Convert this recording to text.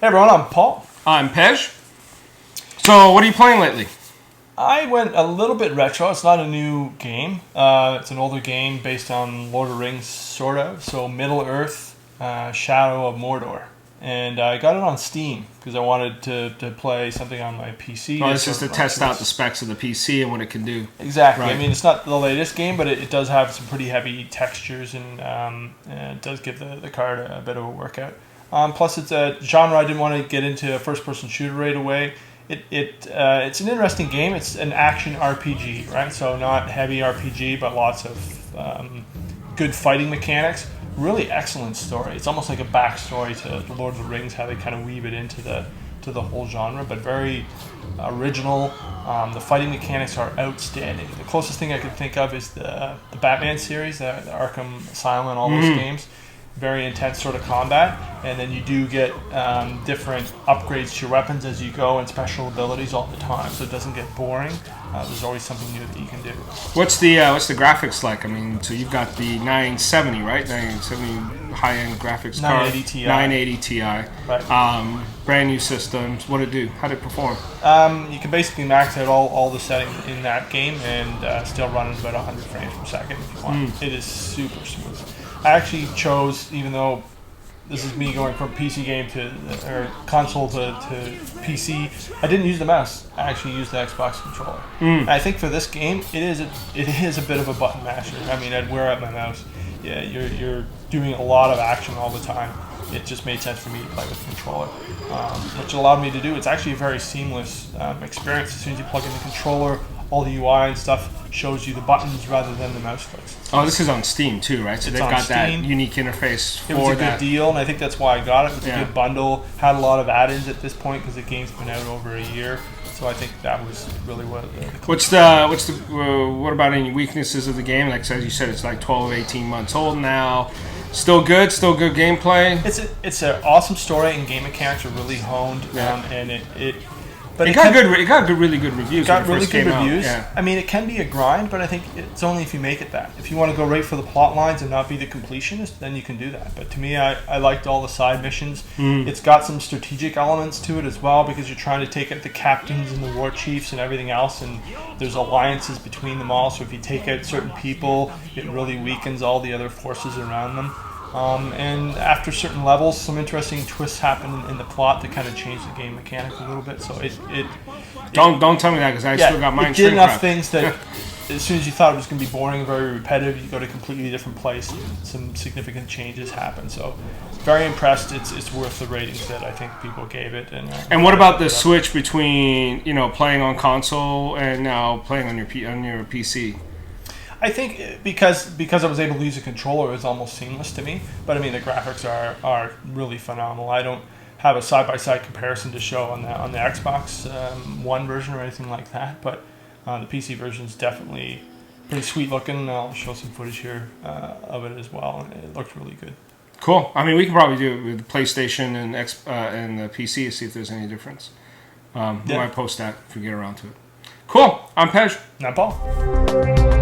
Hey everyone, I'm Paul. I'm Pej. So, what are you playing lately? I went a little bit retro. It's not a new game. It's an older game based on Lord of the Rings, sort of. So, Middle Earth, Shadow of Mordor. And I got it on Steam because I wanted to play something on my PC. Oh, this is to test out the specs of the PC and what it can do. Exactly. Right. I mean, it's not the latest game, but it does have some pretty heavy textures, and it does give the card a bit of a workout. Plus, it's a genre I didn't want to get into a first-person shooter right away. It's an interesting game. It's an action RPG, right? So not heavy RPG, but lots of good fighting mechanics. Really excellent story. It's almost like a backstory to Lord of the Rings, how they kind of weave it into the whole genre, but very original. The fighting mechanics are outstanding. The closest thing I could think of is the Batman series, the Arkham Asylum, all those games. Very intense sort of combat, and then you do get different upgrades to your weapons as you go and special abilities all the time, so it doesn't get boring. There's always something new that you can do. What's the graphics like? I mean, so you've got the 970, right? 970 high-end graphics card. 980 Ti. 980 Ti. Right. Brand new systems. What did it do? How did it perform? You can basically max out all the settings in that game and still run at about 100 frames per second if you want. It is super smooth. I actually chose, even though this is me going from PC game or console to PC, I didn't use the mouse. I actually used the Xbox controller. And I think for this game, it is a bit of a button masher. I mean, I'd wear out my mouse. Yeah, you're doing a lot of action all the time. It just made sense for me to play with the controller, which allowed me to do. It's actually a very seamless experience. As soon as you plug in the controller, all the UI and stuff shows you the buttons rather than the mouse clicks. Oh, this is on Steam too, right? So they've got Steam. That unique interface for that. It was a good deal, and I think that's why I got it. It was a good bundle. Had a lot of add-ins at this point because the game's been out over a year. So I think that was really what. What about any weaknesses of the game? Like as you said, it's like 12, 18 months old now. Still good gameplay. It's an awesome story, and game mechanics are really honed, and it got really good reviews. It got really good reviews. Yeah. I mean, it can be a grind, but I think it's only if you make it that. If you want to go right for the plot lines and not be the completionist, then you can do that. But to me, I liked all the side missions. It's got some strategic elements to it as well because you're trying to take out the captains and the war chiefs and everything else, and there's alliances between them all. So if you take out certain people, it really weakens all the other forces around them. And after certain levels, some interesting twists happen in the plot that kind of change the game mechanic a little bit. So don't tell me that because I still got mine. It did enough things that as soon as you thought it was going to be boring and very repetitive, you go to a completely different place. Some significant changes happen. So very impressed. It's worth the ratings that I think people gave it. And what about the switch between playing on console and now playing on your PC? I think because I was able to use a controller, it was almost seamless to me. But I mean, the graphics are really phenomenal. I don't have a side-by-side comparison to show on the Xbox One version or anything like that. But the PC version is definitely pretty sweet looking. I'll show some footage here of it as well. It looked really good. Cool. I mean, we can probably do it with PlayStation and the PC to see if there's any difference. We might post that if we get around to it. Cool. I'm Pej. And I'm Paul.